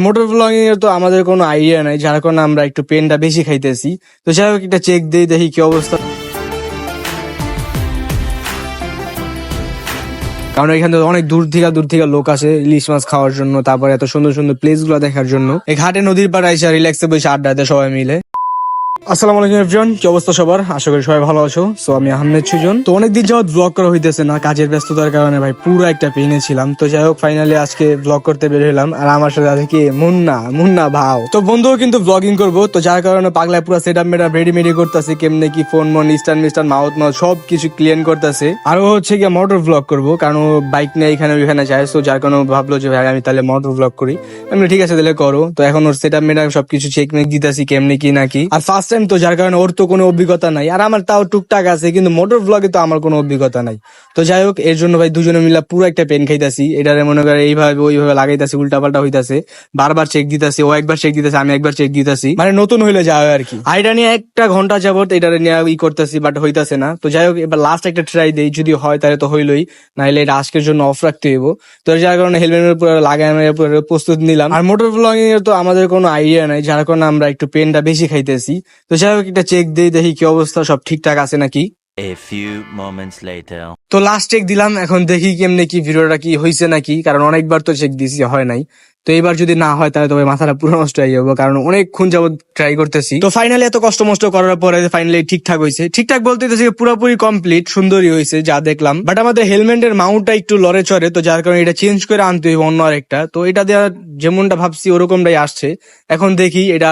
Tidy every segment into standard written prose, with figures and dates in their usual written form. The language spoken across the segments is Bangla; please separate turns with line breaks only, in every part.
মোটর ব্লগিং এর তো আমাদের কোনো আইডিয়া নাই, যার কারণে আমরা একটু পেনটা বেশি খাইতেছি। তো যাই হোক, একটা চেক দিই, দেখি কি অবস্থা। কারণ এখান থেকে অনেক দূর থেকে লোক আসে ইলিশ মাছ খাওয়ার জন্য, তারপরে এত সুন্দর সুন্দর প্লেস গুলো দেখার জন্য। এই ঘাটে নদীর পাড়ে এসে রিল্যাক্সে বসে আড্ডা দেয় সবাই মিলে। আসসালামু আলাইকুম এভরিওয়ান, কি অবস্থা সবার? আশা করি সবাই ভালো আছো। সো আমি আহমেদ সুজন। তো অনেকদিন যাবত ব্লগ করা হইতেছে না, কাজের ব্যস্ততার কারণে ভাই পুরো একটা পেইনে ছিলাম। তো যাই হোক, ফাইনালি আজকে ব্লগ করতে বের হলাম। আর আমার সাথে আছে কি মুন্না ভাও। তো বন্ধুও কিন্তু ব্লগিং করবো, তো যার কারণে পাগলায় পুরো সেট আপ মেটআপ রেডি করতেছে, কেমনে কি ফোন মন স্টান মাউথ সব কিছু ক্লিয়ার করতেছে। আর ও হচ্ছে গিয়ে মোটর ব্লগ করবো, কারণ ও বাইক নিয়ে এখানে ওইখানে যায়। তো যার কারণে ভাবলো যে ভাই আমি তাহলে মোটর ব্লগ করি। আমি ঠিক আছে তাহলে করো। তো এখন ওর সেট আপ মেটআপ সবকিছু চেক মেক দিতেছি কেমনে কি নাকি। আর ফার্স্ট টাইম তো, যার কারণে ওর তো কোনো অভিজ্ঞতা নাই, আর আমার তাও টুকটাক আছে, কিন্তু মোটর ব্লগে তো আমার কোনো অভিজ্ঞতা নাই। তো যাই হোক, এর জন্য ভাই দুজনে মিলে পুরো একটা পেন খাইতাছি। এটারে মনে করে এইভাবে ওইভাবে লাগাইতাছি, উল্টা পাল্টা হইতাছে, বারবার চেক দিতাছি। ও একবার চেক দিতেছে, আমি একবার চেক দিতেছি, মানে নতুন হইলে যাওয়া আর কি। আইডা নিয়ে 1 ঘন্টা যাবত এটারে নিয়ে ই করতেছি, বাট হইতাছে না। তো যাই হোক, এবার লাস্ট একটা ট্রাই দেই, যদি হয় তাহলে তো হইলই, নাহলে এটা আজকের জন্য অফ রাখতে হইব। তো যার কারণে হেলমেটের পুরো লাগাই প্রস্তুত নিলাম। আর মোটর ব্লগিং এর তো আমাদের কোনো আইডিয়া নাই, যার কারণে আমরা একটু পেনটা বেশি খাইতেছি। তো যাই হোক, একটা চেক দিই, দেখি কি অবস্থা, সব ঠিকঠাক আছে নাকি।
A few moments later.
তো লাস্ট চেক দিলাম, এখন দেখি কেমনে কি ভিডিওটা কি হয়েছে নাকি, কারণ অনেকবার তো চেক দিছি, হয় নাই। তো এবার যদি না হয় তাহলে তবে মাথাটা পুরো নষ্ট হয়ে যাবো, কারণ অনেকক্ষণ যাবত ট্রাই করতেছি। তো ফাইনালি এত কষ্ট মষ্ট করার পরে ফাইনালি ঠিকঠাক হয়েছে। ঠিকঠাক বলতে পুরোপুরি কমপ্লিট, সুন্দরই হয়েছে যা দেখলাম। বাট আমাদের হেলমেটের মাউন্টটা একটু লড়ে চড়ে, তো যার কারণে এটা চেঞ্জ করে আনতে হইব অন্য আরেকটা। তো এটা দেওয়া যেমনটা ভাবছি ওরকমটাই আসছে। এখন দেখি এটা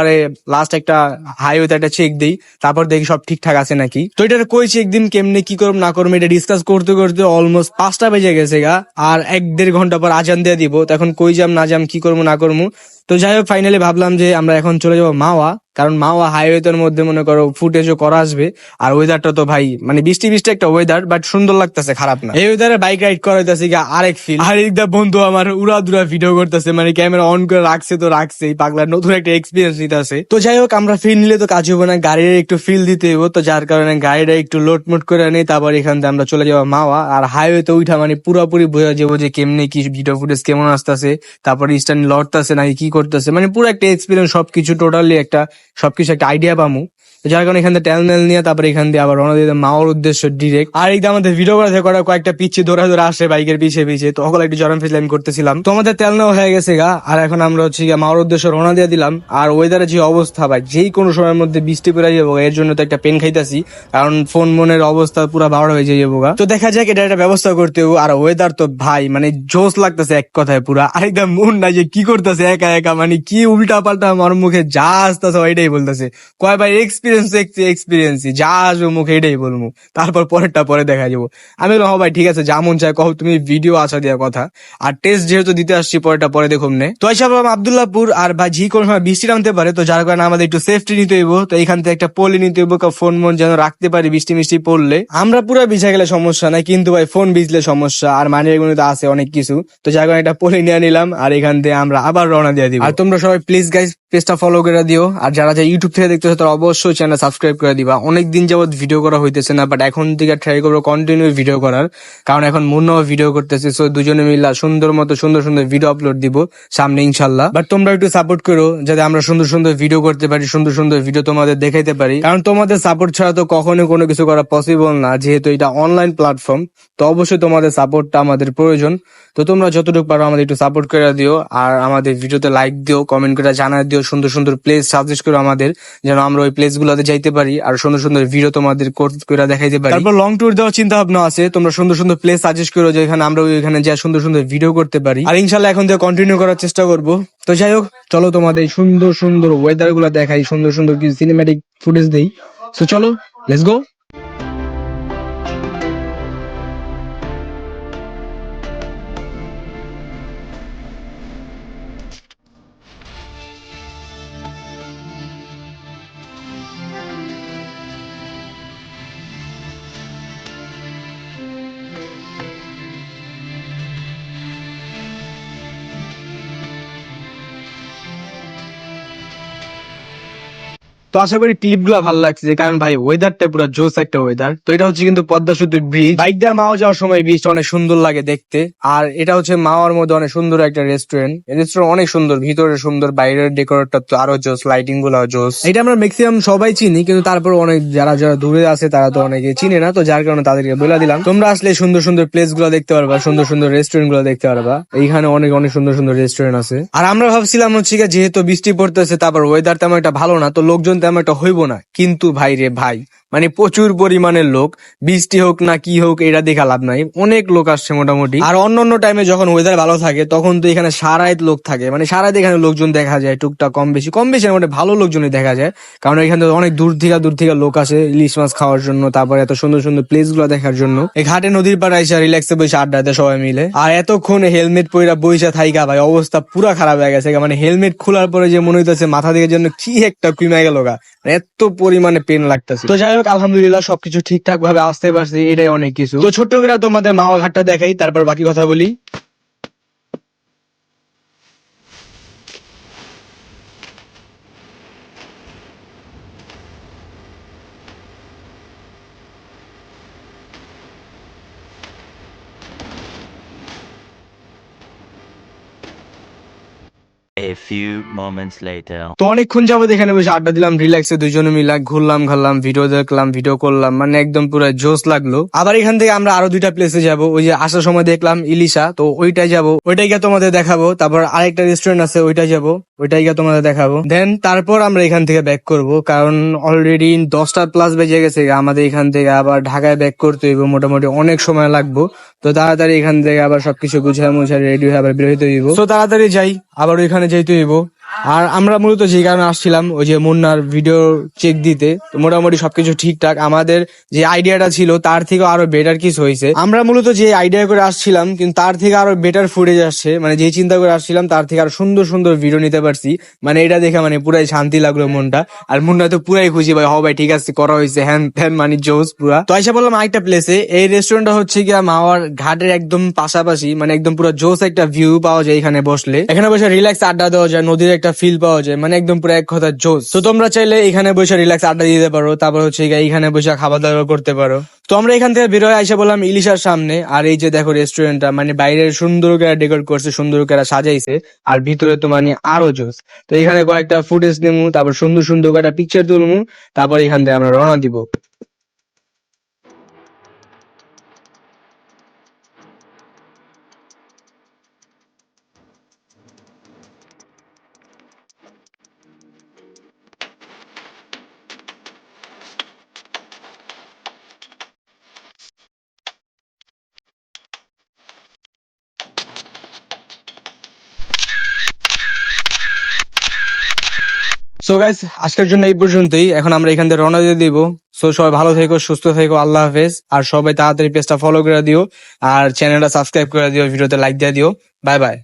লাস্ট একটা হাইওয়েতে একটা চেক দিই, তারপর দেখি সব ঠিকঠাক আছে নাকি। তো এটার কই চেক দিম, কেমনে কি করব না করবো, এটা ডিসকাস করতে করতে অলমোস্ট 5টা বেজে গেছে গা। আর 1-1.5 ঘন্টা পর আজান দিয়ে দিব। তো এখন কই যাম না যাম, কি করবো না করবো। তো যাই হোক, ফাইনালি ভাবলাম যে আমরা এখন চলে যাবো মাওয়া, কারণ মাওয়া হাইওয়েতের মধ্যে মনে করো ফুটেজও করা আসবে। আর ওয়েদারটা তো ভাই মানে বৃষ্টি বৃষ্টি একটা ওয়েদার, বাট সুন্দর লাগতেছে, খারাপ না। এই ওয়েদারে বাইক রাইড করাইতেছি আরেক ফিল। আর একদা বন্ধু আমার উড়া দুরা ভিডিও করতেছে, মানে ক্যামেরা অন করে রাখছে, তো রাখছেই, পাগলার নতুন একটা এক্সপিরিয়েন্স নিতেছে। তো যাই হোক, আমরা ফিল নিলে তো কাজ হবে না, গাড়ির একটু ফিল দিতে হইব। তো যার কারণে গাড়িটা একটু লোডমোট করে নেই, তারপর এখান থেকে আমরা চলে যাবো মাওয়া। আর হাইওয়েতে উঠা মানে পুরোপুরি বোঝা যাবো যে কেমনে কি ভিডিও ফুটেজ কেমন আসতেছে, তারপর স্ট্যান্ড লড়তেছে নাকি কি করতেছে, মানে পুরো একটা এক্সপিরিয়েন্স, সবকিছু টোটালি একটা সবকিছু একটা আইডিয়া পামু। যার কারণে এখান থেকে টেল নিয়ে তারপরে এখান দিয়ে আবার রওনা দিয়ে মাওয়ার উদ্দেশ্য ডিরেক্ট। আর একদম আমাদের ভিডিও করা কয়েকটা পিছিয়ে ধরে আসে বাইকের পিছিয়ে, তো ওগুলো একটু জরাম ফিসলাম করতেছিলাম। তো আমাদের তেল নেওয়া হয়ে গেছে গা। আর এখন আমরা হচ্ছে মাওয়ার উদ্দেশ্যে রওনা দিয়ে দিলাম। আর ওয়েদারের যে অবস্থা ভাই, যেই কোনো সময়ের মধ্যে বৃষ্টি পড়ে যাবো, এর জন্য তো একটা পেন খাইতাছি, কারণ ফোন মনের অবস্থা পুরো ভাড়া হয়ে যাবো গা। তো দেখা যাক, এটা একটা ব্যবস্থা করতে হবে। আর ওয়েদার তো ভাই মানে জোস লাগতেছে এক কথায় পুরা। আরেকদম মন না যে কি করতেছে একা একা, মানে কি উল্টা পাল্টা আমার মুখে যা আসতেছে ওইটাই বলতেছে। কয় ভাই এক্সপিরিয়েন্স যা আসবো মুখে এটাই বলবো, তারপর পরেরটা পরে দেখা যাবো। আমি বললাম হ ভাই ঠিক আছে, যা মন চায় কহ, তুমি ভিডিও আসা দেওয়ার কথা। আর টেস্ট যেহেতু দিতে আসছি, পরেরটা পরে দেখুন নে। তো এইসব আব্দুল্লাহপুর, আর ভাই যে কোনো সময় বৃষ্টি নামতে পারে, তো যার কারণে আমাদের একটু সেফটি নিতে হইব। তো এখান থেকে একটা পলি নিতে হইব, ফোন মন যেন রাখতে পারি বৃষ্টি মিষ্টি পড়লে। আমরা পুরো ভিজা গেলে সমস্যা নাই, কিন্তু ভাই ফোন ভিজলে সমস্যা। আর মানে এগুলো তো আছে অনেক কিছু, তো যার কারণে একটা পলি নিয়ে নিলাম। আর এখান থেকে আমরা আবার রওনা দিয়ে দিব। আর তোমরা সবাই প্লিজ গাইস পেজটা ফলো করে দিও। আর যারা ইউটিউব থেকে দেখতেছো তারা অবশ্যই চ্যানেল সাবস্ক্রাইব করে দিবা। অনেকদিন যাবত ভিডিও করা হইতেছে না, বাট এখন থেকে ট্রাই করবো কন্টিনিউ ভিডিও করার, কারণ এখন মুন্নাও ভিডিও করতেছে। সো দুজনে মিলে সুন্দর সুন্দর ভিডিও আপলোড দিব সামনে ইনশাল্লাহ। বাট তোমরা একটু সাপোর্ট করো, যাতে আমরা সুন্দর সুন্দর ভিডিও করতে পারি, সুন্দর সুন্দর ভিডিও তোমাদের দেখাইতে পারি। কারণ তোমাদের সাপোর্ট ছাড়া তো কখনো কোনো কিছু করা পসিবল না, যেহেতু এটা অনলাইন প্ল্যাটফর্ম। তো অবশ্যই তোমাদের সাপোর্টটা আমাদের প্রয়োজন। তো তোমরা যতটুকু পারো আমাদের একটু সাপোর্ট করে দিও। আর আমাদের ভিডিওতে লাইক দিও, কমেন্ট করে জানাই দিও, সুন্দর সুন্দর প্লেস সাজেস্ট করো আমাদের, যেন আমরা ওই প্লেস গুলোতে যাইতে পারি, আর সুন্দর সুন্দর ভিডিও তোমাদের করে দেখাইতে পারি। তারপর লং ট্যুর দেওয়ার চিন্তা ভাবনা আছে, তোমরা সুন্দর সুন্দর প্লেস সাজেস্ট করো, যেখানে আমরা ওইখানে যা সুন্দর সুন্দর ভিডিও করতে পারি। আর ইনশাল্লাহ এখন থেকে কন্টিনিউ করার চেষ্টা করবো। তো যাই হোক, চলো তোমাদের এই সুন্দর সুন্দর ওয়েদার গুলা দেখাই, সুন্দর সুন্দর কিছু সিনেম্যাটিক ফুটেজ দেই। তো চলো, লেটস গো। তো তো আশা করি ক্লিপ গুলা ভালো লাগছে, কারণ ভাই ওয়েদারটা পুরো জোস একটা ওয়েদার। তো এটা হচ্ছে কিন্তু পদ্মা সেতুর ব্রিজ, বাইক দিয়ে মাওয়া যাওয়ার সময় ব্রিজটা অনেক সুন্দর লাগে দেখতে। আর এটা হচ্ছে মাওয়ার মধ্যে অনেক সুন্দর একটা রেস্টুরেন্ট, রেস্টুরেন্ট অনেক সুন্দর, ভিতরে সুন্দর, বাইরের ডেকোরেটটা তো আরো জোস, লাইটিং গুলো জোস। এটা আমরা ম্যাক্সিমাম সবাই চিনি, কিন্তু তারপর অনেক যারা যারা দূরে আছে তারা তো অনেকে চিনে না, তো যার কারণে তাদেরকে বলে দিলাম তোমরা আসলে সুন্দর সুন্দর প্লেস গুলো দেখতে পারবা, সুন্দর সুন্দর রেস্টুরেন্ট গুলো দেখতে পারবা। এইখানে অনেক অনেক সুন্দর সুন্দর রেস্টুরেন্ট আছে। আর আমরা ভাবছিলাম হচ্ছে গিয়ে যেহেতু বৃষ্টি পড়তেছে, তারপর ওয়েদার তেমন একটা ভালো না, তো লোকজন তেমন একটা হইব না, কিন্তু ভাই রে ভাই, মানে প্রচুর পরিমাণের লোক, বৃষ্টি হোক না কি হোক এটা দেখা লাভ নাই, অনেক লোক আসছে মোটামুটি। আর অন্য টাইমে যখন ওয়েদার ভালো থাকে তখন তো এখানে সারাইত লোক থাকে, মানে সারাইত এখানে লোকজন দেখা যায়, টুকটাক কম বেশি মানে ভালো লোকজনই দেখা যায়, কারণ এখানে অনেক দূর থেকে লোক আসে ইলিশ মাছ খাওয়ার জন্য, তারপর এত সুন্দর সুন্দর প্লেস গুলো দেখার জন্য। এই ঘাটে নদীর পাড়ে এসে রিল্যাক্সে বসে আড্ডা দেয় সবাই মিলে। আর এতক্ষণ হেলমেট পরে বইসা থাইকা ভাই অবস্থা পুরা খারাপ হয়ে গেছে, মানে হেলমেট খোলার পরে যে মনে হইতেছে মাথা দিকের জন্য কি একটা কুইমা গেল গা, এত পরিমাণে পেন লাগতেছে। তো যাই হোক আলহামদুলিল্লাহ সবকিছু ঠিকঠাক ভাবে আসতে পারছি, এটাই অনেক কিছু। তো ছোট্ট করে তোমাদের মাওয়া ঘাটটা দেখাই, তারপর বাকি কথা বলি।
A few moments later.
তো অনেকক্ষণ যাবত এখানে বসে আড্ডা দিলাম রিল্যাক্সে, দুইজনে মিলা ঘুরলাম ঘারলাম, ভিডিও দেখলাম, ভিডিও করলাম, মানে একদম পুরো জোস লাগলো। আবার এখান থেকে আমরা আরো দুইটা প্লেসে যাব, ওই যে আসার সময় দেখলাম ইলিশা, তো ওইটাই যাব, ওইটাই গিয়ে তোমাদের দেখাবো। তারপর আরেকটা রেস্টুরেন্ট আছে ওইটাই যাব, ওইটাই গিয়ে তোমাদের দেখাবো। দেন তারপর আমরা এখান থেকে ব্যাক করব, কারণ অলরেডি 10টা প্লাস বেজে গেছে, আমাদের এখান থেকে আবার ঢাকায় ব্যাক করতে হইব, মোটামুটি অনেক সময় লাগবে। তো তাড়াতাড়ি এখান থেকে আবার সবকিছু গুছিয়ে মুছে রেডি হয়ে আবার বের হইতে হইব। তো তাড়াতাড়ি যাই, আবার ওইখানে যাইতে হইব। আর আমরা মূলত যে কারণে আসছিলাম ওই যে মুন্নার ভিডিও চেক দিতে, তো মোটামুটি সবকিছু ঠিকঠাক, আমাদের যে আইডিয়াটা ছিল তার থেকে আরো বেটার কিছু হয়েছে। আমরা মূলত যে আইডিয়া করে আসছিলাম, কিন্তু তার থেকে আরো বেটার ফুটেজ আসছে, মানে যে চিন্তা করে আসছিলাম তার থেকে আরো সুন্দর সুন্দর ভিডিও নিতে পারছি। মানে এটা দেখে মানে পুরাই শান্তি লাগলো মনটা। আর মুন্না তো পুরাই খুশি, ভাই ভাই ঠিক আছে করা হয়েছে, হ্যান ফ্যান মানে জোস পুরা। তো আইসা বললাম আরেকটা প্লেসে, এই রেস্টুরেন্টটা হচ্ছে গিয়া মাওয়ার ঘাটের একদম পাশাপাশি, মানে একদম পুরো জোস একটা ভিউ পাওয়া যায় এখানে বসলে, এখানে বসে রিল্যাক্স আড্ডা দেওয়া যায়, নদীর একটা ফিল পাওয়া যায়, মানে একদম পুরো এক কথা জোস। তো তোমরা চাইলে এখানে বসে রিল্যাক্স আড্ডা দিতে পারো, তারপর হচ্ছে এইখানে বসে খাওয়া দাওয়া করতে পারো। তো আমরা এখান থেকে বের হয়ে আইসা বললাম ইলিশার সামনে। আর এই যে দেখো রেস্টুরেন্টটা, মানে বাইরের সুন্দর করে ডেকোরেট করছে, সুন্দর করে সাজাইছে, আর ভিতরে তো মানে আরো জোস। তো এখানে কয়েকটা ফুটেজ নেবো, তারপর সুন্দর সুন্দর কয়েকটা পিকচার তুলবো, তারপর এখান থেকে আমরা রওনা দিব। সো গাইস আজকের জন্য এই পর্যন্তই, এখন আমরা এখান থেকে রওনা দিয়ে দিব। সো সবাই ভালো থেকো, সুস্থ থেকো, আল্লাহ হাফেজ। আর সবাই তাড়াতাড়ি পেজটা ফলো করে দিও, আর চ্যানেলটা সাবস্ক্রাইব করে দিও, ভিডিওতে লাইক দিয়ে দিও। Bye bye.